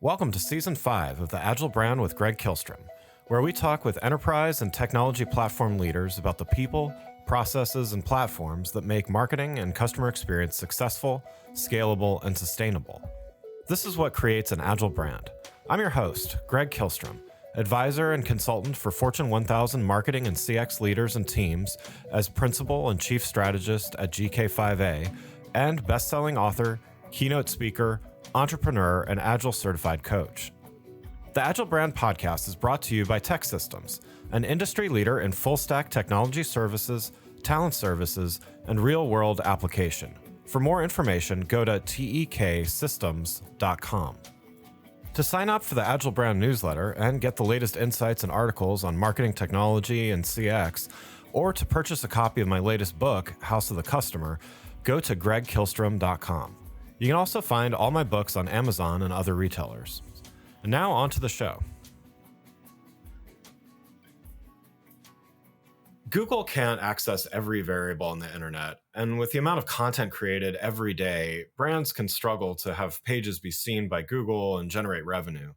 Welcome to Season 5 of the Agile Brand with Greg Kihlstrom, where we talk with enterprise and technology platform leaders about the people, processes, and platforms that make marketing and customer experience successful, scalable, and sustainable. This is what creates an Agile brand. I'm your host, Greg Kihlstrom, advisor and consultant for Fortune 1000 marketing and CX leaders and teams as principal and chief strategist at GK5A, and best-selling author, keynote speaker, entrepreneur, and Agile certified coach. The Agile Brand podcast is brought to you by TEKsystems, an industry leader in full-stack technology services, talent services, and real-world application. For more information, go to teksystems.com. To sign up for the Agile Brand newsletter and get the latest insights and articles on marketing technology and CX, or to purchase a copy of my latest book, House of the Customer, go to gregkihlstrom.com. You can also find all my books on Amazon and other retailers. And now on to the show. Google can't access every variable on the internet, and with the amount of content created every day, brands can struggle to have pages be seen by Google and generate revenue.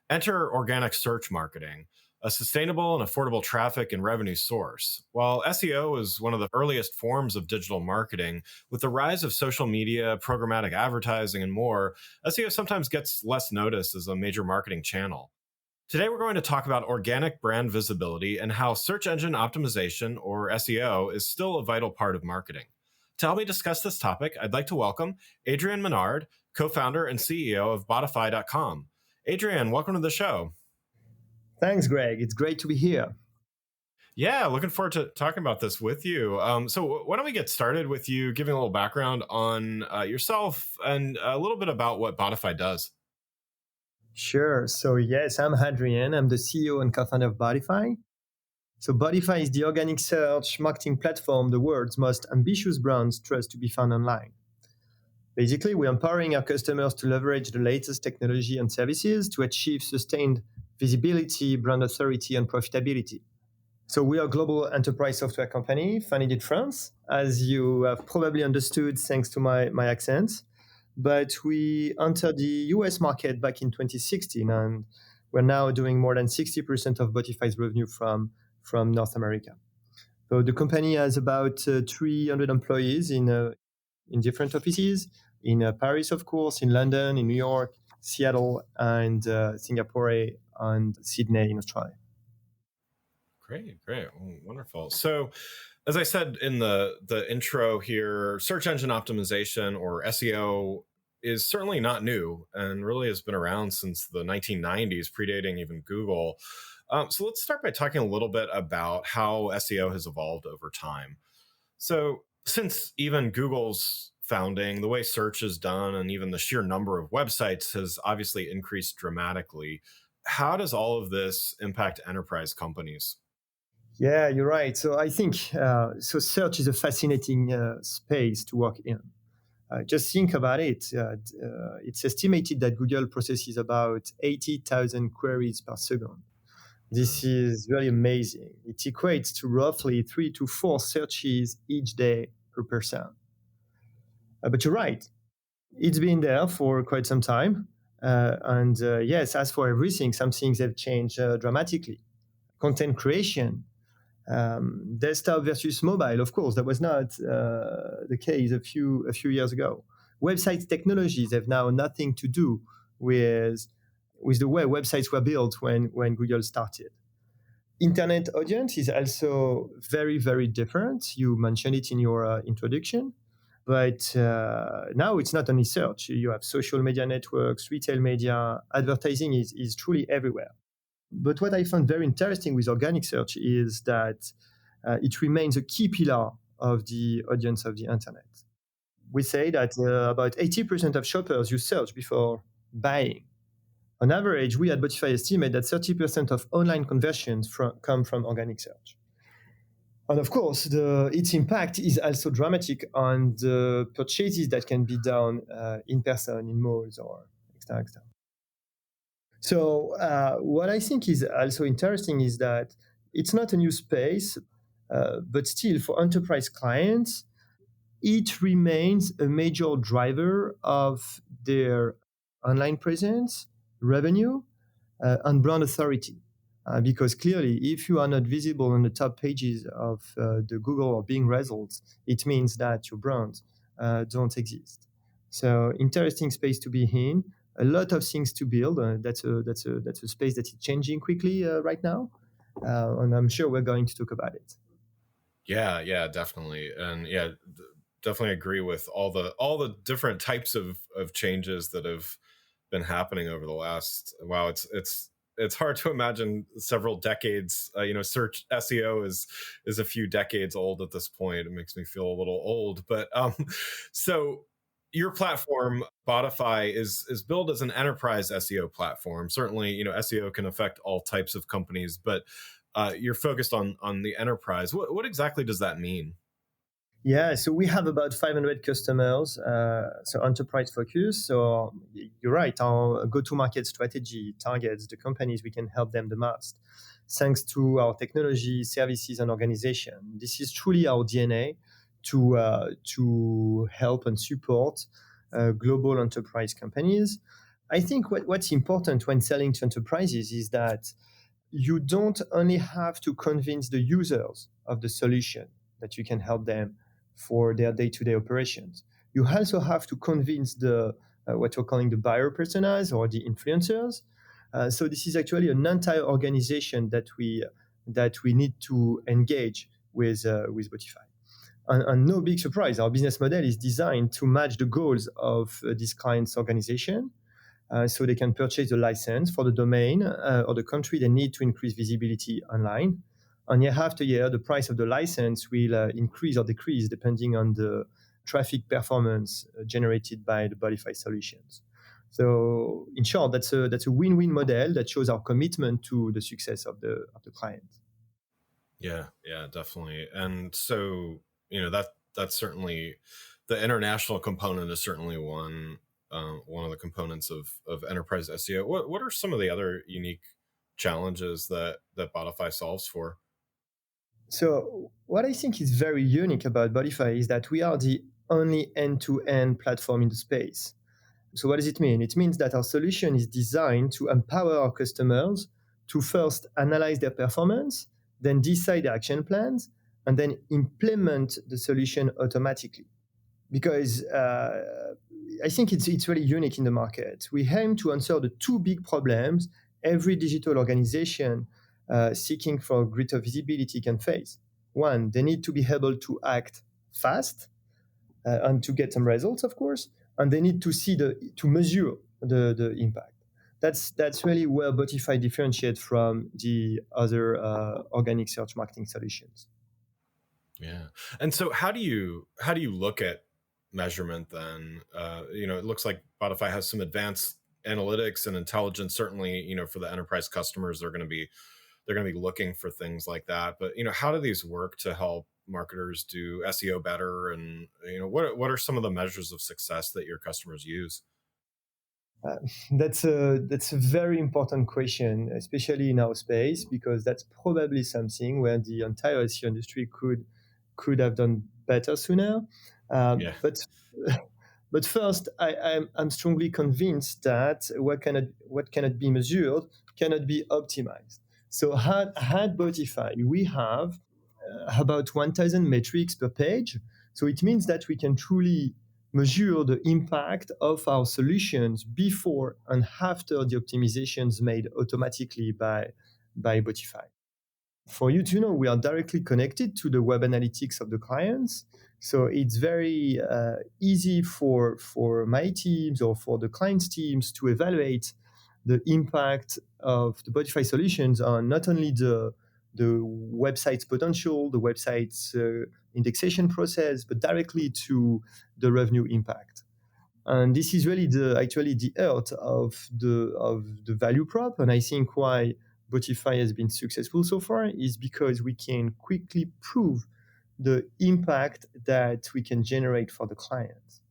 Enter organic search marketing, a sustainable and affordable traffic and revenue source. While SEO is one of the earliest forms of digital marketing, with the rise of social media, programmatic advertising, and more, SEO sometimes gets less notice as a major marketing channel. Today, we're going to talk about organic brand visibility and how search engine optimization, or SEO, is still a vital part of marketing. To help me discuss this topic, I'd like to welcome Adrien Menard, co-founder and CEO of Botify.com. Adrien, welcome to the show. Thanks, Greg. It's great to be here. Yeah, looking forward to talking about this with you. So why don't we get started with you giving a little background on yourself and a little bit about what Botify does. Sure. So yes, I'm Adrien. I'm the CEO and co-founder of Botify. So Botify is the organic search marketing platform the world's most ambitious brands trust to be found online. Basically, we're empowering our customers to leverage the latest technology and services to achieve sustained visibility, brand authority, and profitability. So we are a global enterprise software company founded in France, as you have probably understood thanks to my accent. But we entered the US market back in 2016, and we're now doing more than 60% of Botify's revenue from North America. So the company has about 300 employees in different offices, in Paris, of course, in London, in New York, Seattle, and Singapore, and Sydney in Australia. Great. Wonderful. So, as I said in the intro here, search engine optimization, or SEO, is certainly not new and really has been around since the 1990s, predating even Google. So let's start by talking a little bit about how SEO has evolved over time. So since even Google's founding, the way search is done and even the sheer number of websites has obviously increased dramatically. How does all of this impact enterprise companies? Yeah, you're right. So I think search is a fascinating space to work in. Just think about it. It's estimated that Google processes about 80,000 queries per second. This is really amazing. It equates to roughly 3 to 4 searches each day per person. But you're right. It's been there for quite some time. Yes, as for everything, some things have changed dramatically. Content creation, desktop versus mobile, of course, that was not the case a few years ago. Website technologies have now nothing to do with the way websites were built when Google started. Internet audience is also very, very different. You mentioned it in your introduction. But now it's not only search. You have social media networks, retail media, advertising is truly everywhere. But what I found very interesting with organic search is that it remains a key pillar of the audience of the internet. We say that about 80% of shoppers use search before buying. On average, we at Botify estimate that 30% of online conversions come from organic search. And of course, its impact is also dramatic on the purchases that can be done in person, in malls, or etc. So what I think is also interesting is that it's not a new space, but still for enterprise clients, it remains a major driver of their online presence revenue, and brand authority. Because clearly, if you are not visible on the top pages of the Google or Bing results, it means that your brand don't exist. So interesting space to be in. A lot of things to build. That's a space that is changing quickly right now, and I'm sure we're going to talk about it. Yeah, definitely, and yeah, definitely agree with all the different types of changes that have been happening over the last. Wow, it's hard to imagine several decades. Search SEO is a few decades old at this point. It makes me feel a little old, but so your platform Spotify is built as an enterprise SEO platform. Certainly, SEO can affect all types of companies, but you're focused on the enterprise. What exactly does that mean? Yeah, so we have about 500 customers, so enterprise focus. So you're right, our go-to-market strategy targets the companies we can help them the most, thanks to our technology, services, and organization. This is truly our DNA to help and support global enterprise companies. I think what's important when selling to enterprises is that you don't only have to convince the users of the solution that you can help them for their day-to-day operations. You also have to convince the what we're calling the buyer personas or the influencers. So this is actually an entire organization that we need to engage with Spotify. And no big surprise, our business model is designed to match the goals of this client's organization, so they can purchase the license for the domain or the country they need to increase visibility online. And year after year, the price of the license will increase or decrease depending on the traffic performance generated by the Bodify solutions. So, in short, that's a win-win model that shows our commitment to the success of the client. Yeah, definitely. And so, that's certainly the international component is certainly one of the components of enterprise SEO. What are some of the other unique challenges that Spotify solves for? So, what I think is very unique about Bodify is that we are the only end-to-end platform in the space. So what does it mean? It means that our solution is designed to empower our customers to first analyze their performance, then decide their action plans, and then implement the solution automatically. Because I think it's really unique in the market. We aim to answer the two big problems every digital organization seeking for greater visibility can face. One, they need to be able to act fast and to get some results, of course, and they need to measure the impact. That's really where Botify differentiates from the other organic search marketing solutions. Yeah. And so how do you look at measurement then? It looks like Spotify has some advanced analytics and intelligence. Certainly, for the enterprise customers, they're going to be looking for things like that. But how do these work to help marketers do SEO better? And what are some of the measures of success that your customers use? Uh, that's a very important question, especially in our space, because that's probably something where the entire SEO industry could have done better sooner. Yeah. But first, I'm strongly convinced that what cannot be measured cannot be optimized. So at Botify, we have about 1,000 metrics per page. So it means that we can truly measure the impact of our solutions before and after the optimizations made automatically by Botify. For you to know, we are directly connected to the web analytics of the clients. So it's very easy for my teams or for the clients' teams to evaluate the impact of the Botify solutions on not only the website's potential, the website's indexation process, but directly to the revenue impact. And this is really actually the heart of the value prop. And I think why Botify has been successful so far is because we can quickly prove the impact that we can generate for the clients.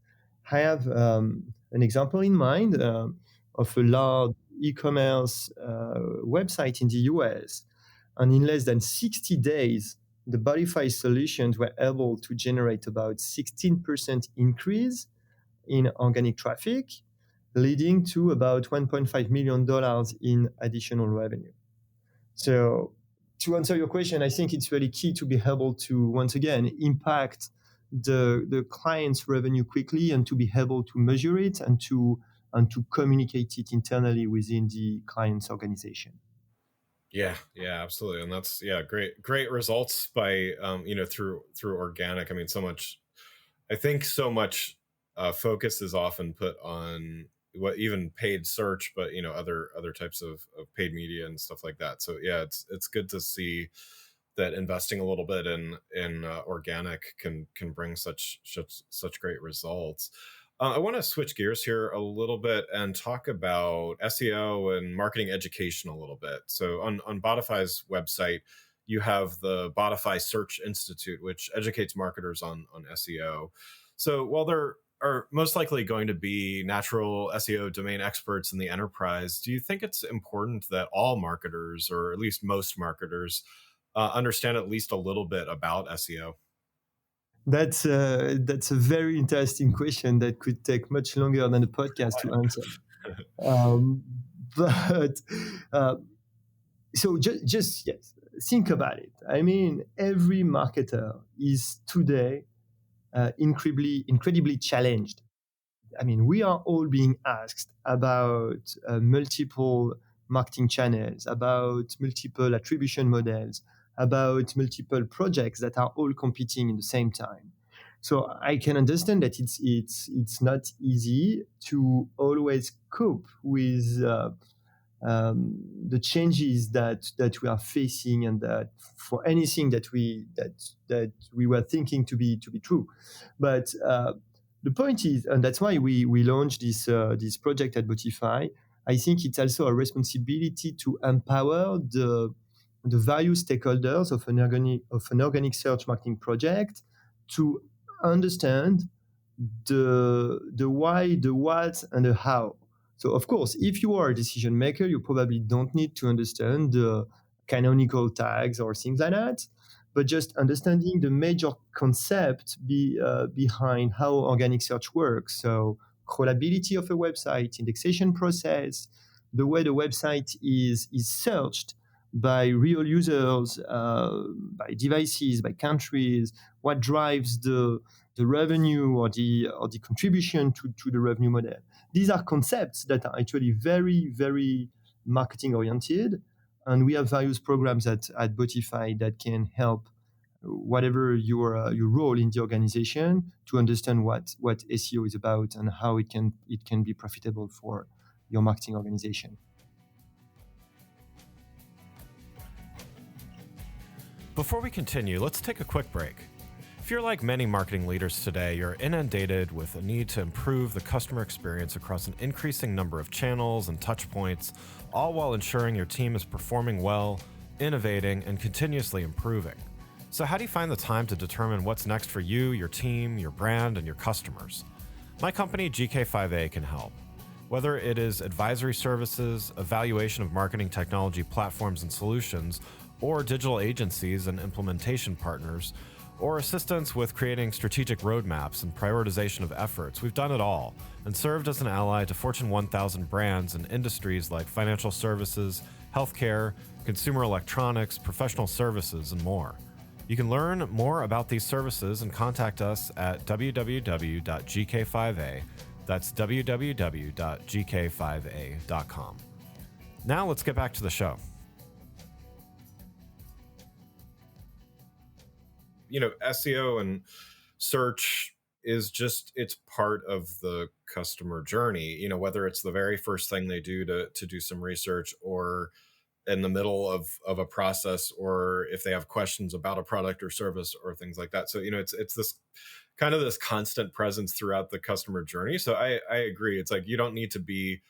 I have an example in mind of a large e-commerce website in the US, and in less than 60 days, the Botify solutions were able to generate about 16% increase in organic traffic. leading to about $1.5 million in additional revenue. So to answer your question, I think it's really key to be able to, once again, impact the client's revenue quickly and to be able to measure it and to communicate it internally within the client's organization. Yeah, absolutely. And that's great results by through organic. I mean, I think so much focus is often put on what even paid search, but other types of paid media and stuff like that. So yeah, it's good to see that investing a little bit in organic can bring such great results. I want to switch gears here a little bit and talk about SEO and marketing education a little bit. So on Botify's website, you have the Botify Search Institute, which educates marketers on SEO. So while there are most likely going to be natural SEO domain experts in the enterprise, do you think it's important that all marketers, or at least most marketers, understand at least a little bit about SEO? That's a very interesting question that could take much longer than a podcast to answer. Um, but so just yes, think about it. I mean, every marketer is today incredibly challenged. I mean, we are all being asked about multiple marketing channels, about multiple attribution models, about multiple projects that are all competing in the same time. So I can understand that it's not easy to always cope with the changes that we are facing, and that for anything that we were thinking to be true. But the point is, and that's why we launched this project at Botify. I think it's also a responsibility to empower the various stakeholders of an organic search marketing project to understand the why, the what, and the how. So, of course, if you are a decision maker, you probably don't need to understand the canonical tags or things like that, but just understanding the major concept behind how organic search works. So, crawlability of a website, indexation process, the way the website is searched by real users, by devices, by countries, what drives the revenue or the contribution to the revenue model. These are concepts that are actually very, very marketing oriented, and we have various programs at Botify that can help whatever your role in the organization to understand what SEO is about and how it can be profitable for your marketing organization. Before we continue, let's take a quick break. If you're like many marketing leaders today, you're inundated with a need to improve the customer experience across an increasing number of channels and touch points, all while ensuring your team is performing well, innovating, and continuously improving. So how do you find the time to determine what's next for you, your team, your brand, and your customers? My company, GK5A, can help. Whether it is advisory services, evaluation of marketing technology platforms and solutions, or digital agencies and implementation partners, or assistance with creating strategic roadmaps and prioritization of efforts, we've done it all and served as an ally to Fortune 1000 brands in industries like financial services, healthcare, consumer electronics, professional services, and more. You can learn more about these services and contact us at www.gk5a. That's www.gk5a.com. Now let's get back to the show. SEO and search is just, it's part of the customer journey, whether it's the very first thing they do to do some research, or in the middle of a process, or if they have questions about a product or service or things like that. So, it's this kind of this constant presence throughout the customer journey. So I agree. It's like, you don't need to be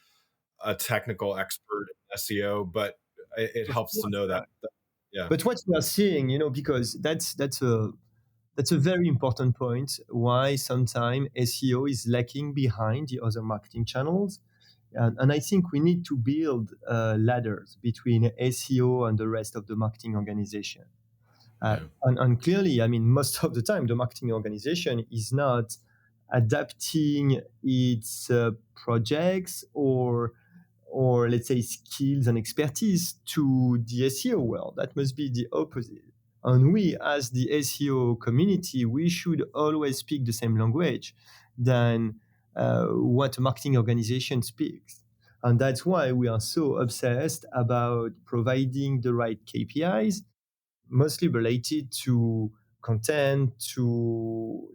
a technical expert in SEO, but it helps to know that. Yeah. But what we are seeing, because that's a very important point, why sometimes SEO is lacking behind the other marketing channels. And I think we need to build ladders between SEO and the rest of the marketing organization. And clearly, I mean, most of the time, the marketing organization is not adapting its projects or let's say skills and expertise to the SEO world. That must be the opposite. And we, as the SEO community, we should always speak the same language than what a marketing organization speaks. And that's why we are so obsessed about providing the right KPIs, mostly related to content, to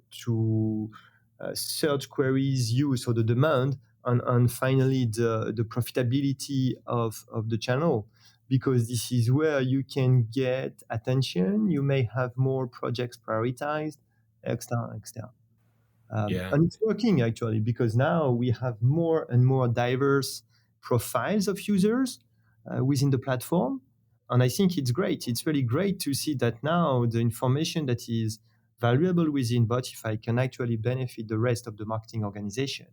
search queries used, so the demand, and finally the profitability of the channel, because this is where you can get attention. You may have more projects prioritized, etc., etc. Yeah. And it's working actually, because now we have more and more diverse profiles of users within the platform. And I think it's great. It's really great to see that now the information that is valuable within Botify can actually benefit the rest of the marketing organization.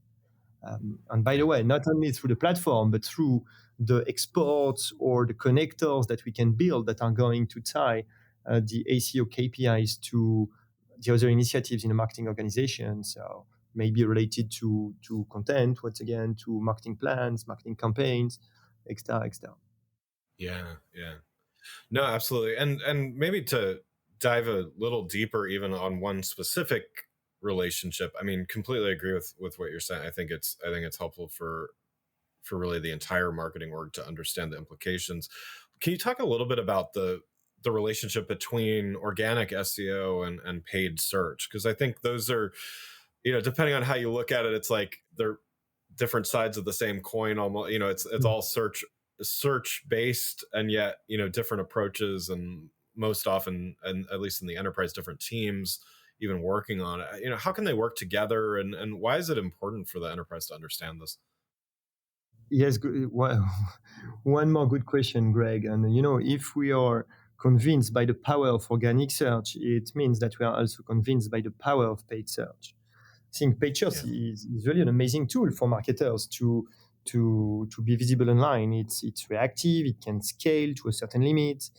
And by the Yeah. way, not only through the platform, but through the exports or the connectors that we can build that are going to tie the ACO KPIs to the other initiatives in the marketing organization. So maybe related to content, once again, to marketing plans, marketing campaigns, etc., etc. Yeah. Yeah. No, absolutely. And maybe to dive a little deeper even on one specific relationship. I mean, completely agree with what you're saying. I think it's helpful for really the entire marketing org to understand the implications. Can you talk a little bit about the relationship between organic SEO and paid search? Because I think those are, depending on how you look at it, it's like they're different sides of the same coin. Almost, it's all search based, and yet different approaches, and most often, and at least in the enterprise, different teams even working on it. How can they work together, and why is it important for the enterprise to understand this? Yes, one more good question, Greg. And if we are convinced by the power of organic search, it means that we are also convinced by the power of paid search. I think paid search Yeah. is really an amazing tool for marketers to be visible online. It's reactive. It can scale to a certain limit.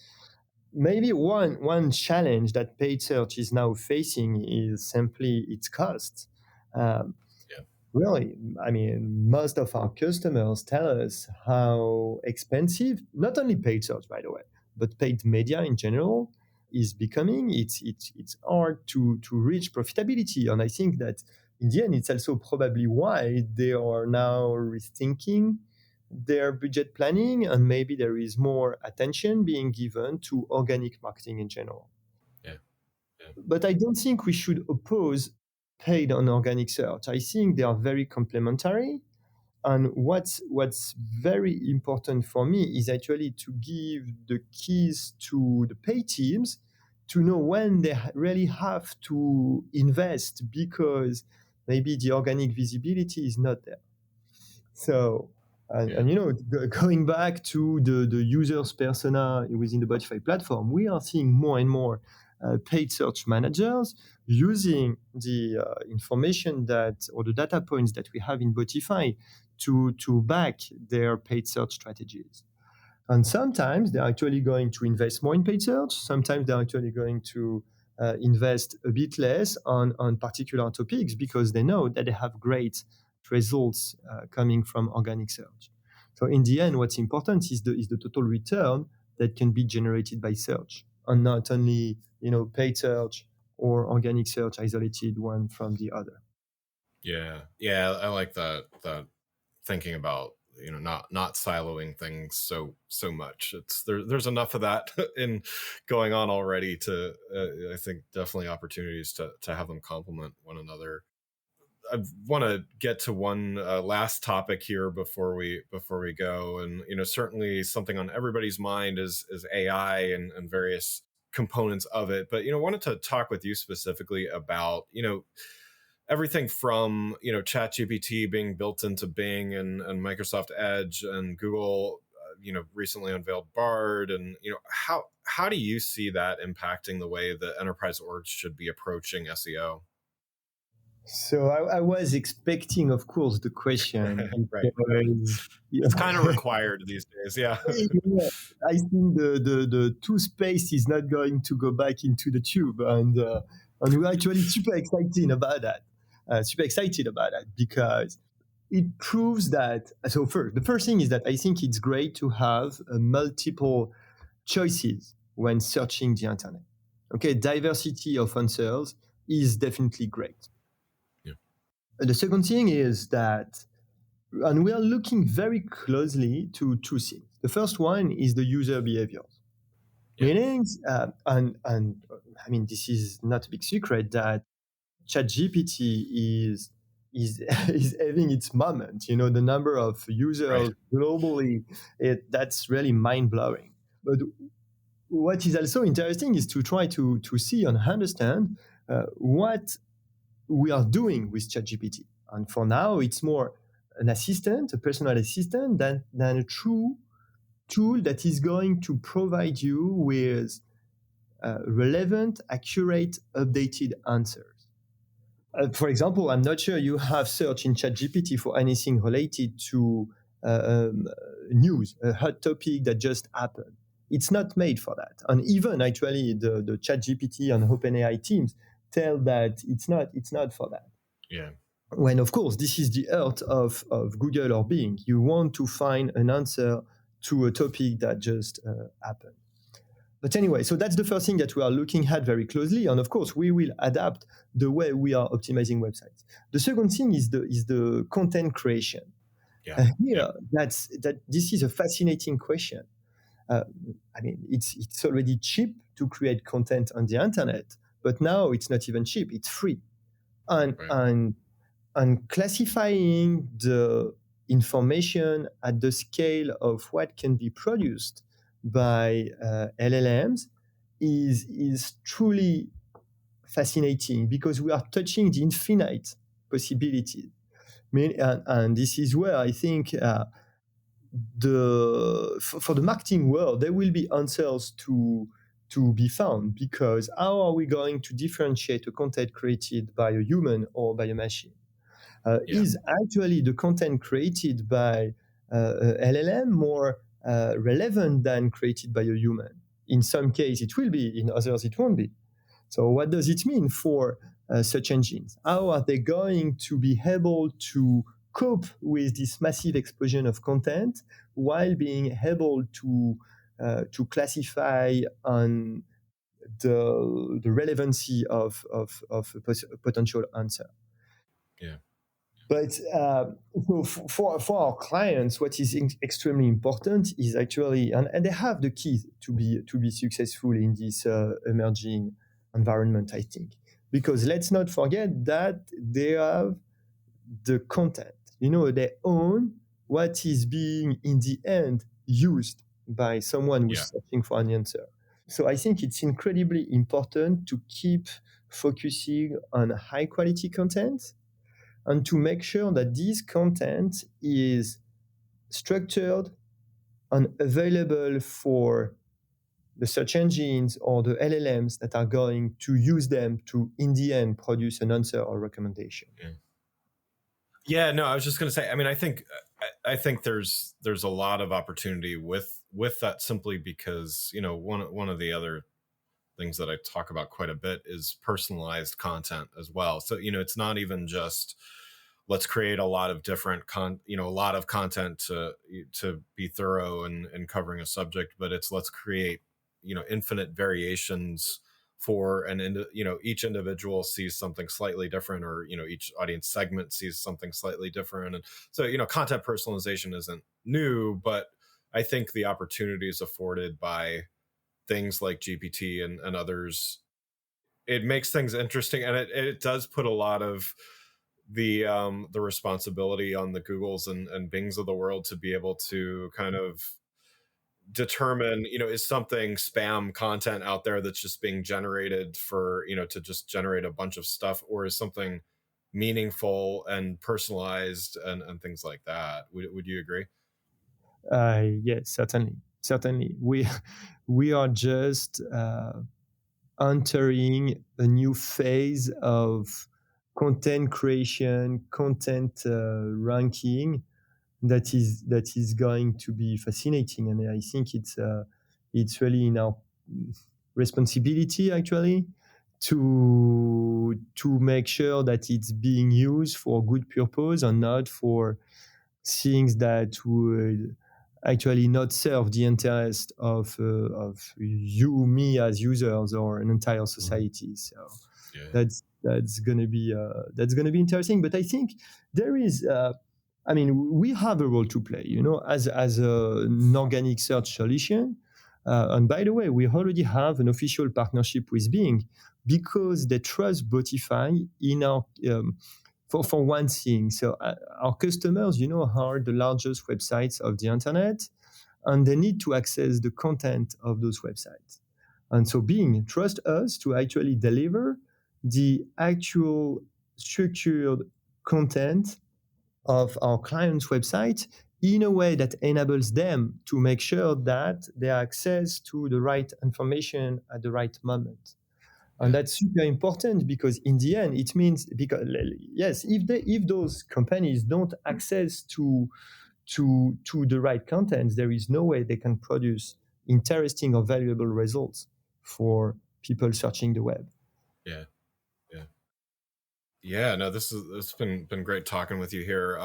Maybe one challenge that paid search is now facing is simply its cost. Um, Yeah. Really, I mean, most of our customers tell us how expensive, not only paid search, by the way, but paid media in general is becoming. It's hard to reach profitability. And I think that in the end, it's also probably why they are now rethinking their budget planning, and maybe there is more attention being given to organic marketing in general. Yeah. Yeah. But I don't think we should oppose paid and organic search. I think they are very complementary. And what's very important for me is actually to give the keys to the paid teams to know when they really have to invest, because maybe the organic visibility is not there. So, Yeah. going back to the user's persona within the Botify platform, we are seeing more and more paid search managers using the information that, or the data points that we have in Botify to back their paid search strategies. And sometimes they're actually going to invest more in paid search. Sometimes they're actually going to invest a bit less on particular topics, because they know that they have great results coming from organic search. So in the end, what's important is the total return that can be generated by search, and not only paid search or organic search isolated one from the other. Yeah. Yeah. I like that thinking about not siloing things so much. There's enough of that in going on already to I think definitely opportunities to have them complement one another. I want to get to one last topic here before we go, and certainly something on everybody's mind is AI and various components of it. But wanted to talk with you specifically about everything from ChatGPT being built into Bing and Microsoft Edge, and Google recently unveiled Bard, and how do you see that impacting the way the enterprise orgs should be approaching SEO? So I was expecting, of course, the question, Right, right. because It's kind of required these days. Yeah. yeah, I think the toothpaste is not going to go back into the tube, and we're actually super excited about that. super excited about that because it proves that. So the first thing is that I think it's great to have multiple choices when searching the internet. Okay, diversity of answers is definitely great. Yeah. The second thing is that, and we are looking very closely to two things. The first one is the user behaviors. Yeah. Meaning, and I mean, this is not a big secret that ChatGPT is is having its moment. You know, the number of users Right. globally, that's really mind blowing. But what is also interesting is to try to see and understand what we are doing with ChatGPT. And for now, it's more an assistant, a personal assistant, than a true tool that is going to provide you with relevant, accurate, updated answers. For example, I'm not sure you have searched in ChatGPT for anything related to news, a hot topic that just happened. It's not made for that. And even actually the ChatGPT and OpenAI teams tell that it's not for that. Yeah. When, of course, this is the heart of Google or Bing. You want to find an answer to a topic that just happened. But anyway, so that's the first thing that we are looking at very closely. And of course, we will adapt the way we are optimizing websites. The second thing is the content creation. Yeah. Here, this is a fascinating question. I mean, it's already cheap to create content on the internet, but now it's not even cheap; it's free. And Right. and classifying the information at the scale of what can be produced by LLMs is truly fascinating because we are touching the infinite possibilities. And this is where I think for the marketing world, there will be answers to be found, because how are we going to differentiate a content created by a human or by a machine? Yeah. Is actually the content created by LLM more relevant than created by a human? In some cases, it will be. In others, it won't be. So, what does it mean for search engines? How are they going to be able to cope with this massive explosion of content while being able to classify on the relevancy of a potential answer? Yeah. But so for our clients, what is extremely important is actually, and they have the keys to be successful in this emerging environment, I think, because let's not forget that they have the content. You know, they own what is being in the end used by someone Yeah. who's searching for an answer. So I think it's incredibly important to keep focusing on high quality content and to make sure that this content is structured and available for the search engines or the LLMs that are going to use them to, in the end, produce an answer or recommendation. Yeah. Yeah, no, I was just going to say. I mean, I think there's a lot of opportunity with that, simply because one of the other things that I talk about quite a bit is personalized content as well. So it's not even just let's create a lot of different a lot of content to be thorough and covering a subject, but it's let's create infinite variations for each individual sees something slightly different, or each audience segment sees something slightly different. And so content personalization isn't new, but I think the opportunities afforded by things like GPT and others, it makes things interesting, and it does put a lot of the responsibility on the Googles and Bings of the world to be able to kind of determine, is something spam content out there that's just being generated for, to just generate a bunch of stuff, or is something meaningful and personalized and things like that. Would you agree? Yes, certainly. We are just entering a new phase of content creation, content ranking that is going to be fascinating, and I think it's really in our responsibility actually to make sure that it's being used for good purpose and not for things that would actually not serve the interest of you, me as users, or an entire society. So that's gonna be interesting. But I think there is. We have a role to play, as an organic search solution. And by the way, we already have an official partnership with Bing because they trust Botify in our for one thing. So our customers, are the largest websites of the internet, and they need to access the content of those websites. And so Bing trusts us to actually deliver the actual structured content of our client's website in a way that enables them to make sure that they have access to the right information at the right moment. And that's super important because in the end, it means if those companies don't access to the right content, there is no way they can produce interesting or valuable results for people searching the web. No, it's been great talking with you here.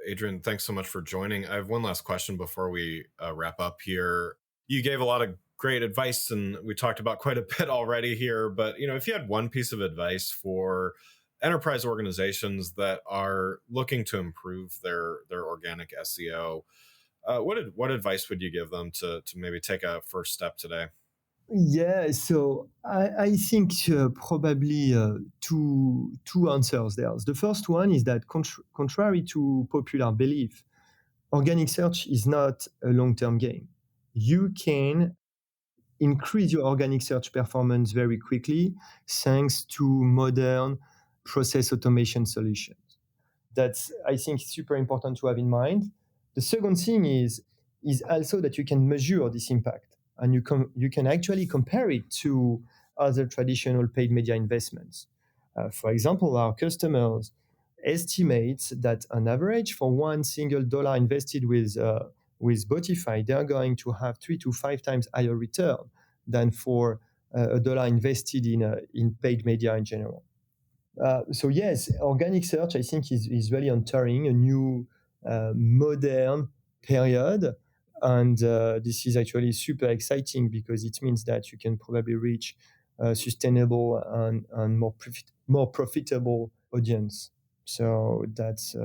Adrien, thanks so much for joining. I have one last question before we wrap up here. You gave a lot of great advice, and we talked about quite a bit already here, but if you had one piece of advice for enterprise organizations that are looking to improve their organic SEO, what advice would you give them to maybe take a first step today? Yeah, so I think probably two answers there. The first one is that contrary to popular belief, organic search is not a long-term game. You can increase your organic search performance very quickly thanks to modern process automation solutions. That's, I think, super important to have in mind. The second thing is also that you can measure this impact, and you can actually compare it to other traditional paid media investments. For example, our customers estimate that on average for $1 single invested with Botify, they are going to have 3 to 5 times higher return than for a dollar invested in paid media in general. So yes, organic search, I think, is really entering a new modern period. And this is actually super exciting because it means that you can probably reach a sustainable and more profitable audience. So that's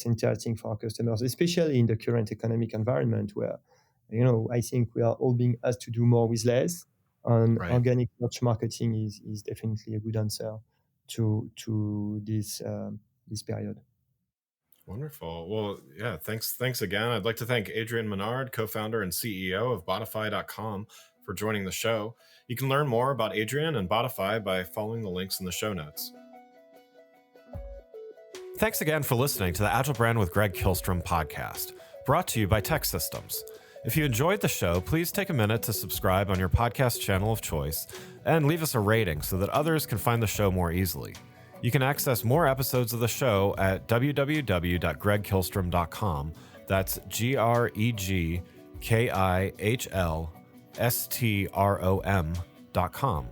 interesting for our customers, especially in the current economic environment where, I think we are all being asked to do more with less. And organic search marketing is definitely a good answer to this period. Wonderful. Well, yeah, thanks again. I'd like to thank Adrien Menard, co-founder and CEO of Botify.com, for joining the show. You can learn more about Adrien and Botify by following the links in the show notes. Thanks again for listening to the Agile Brand with Greg Kihlstrom podcast, brought to you by Tech Systems. If you enjoyed the show, please take a minute to subscribe on your podcast channel of choice and leave us a rating so that others can find the show more easily. You can access more episodes of the show at www.gregkihlstrom.com. That's GregKihlstrom.com.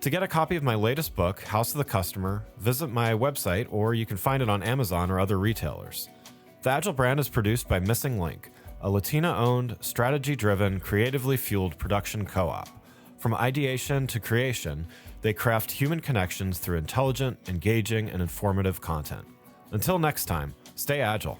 To get a copy of my latest book, House of the Customer, visit my website, or you can find it on Amazon or other retailers. The Agile Brand is produced by Missing Link, a Latina-owned, strategy-driven, creatively fueled production co-op. From ideation to creation, they craft human connections through intelligent, engaging, and informative content. Until next time, stay agile.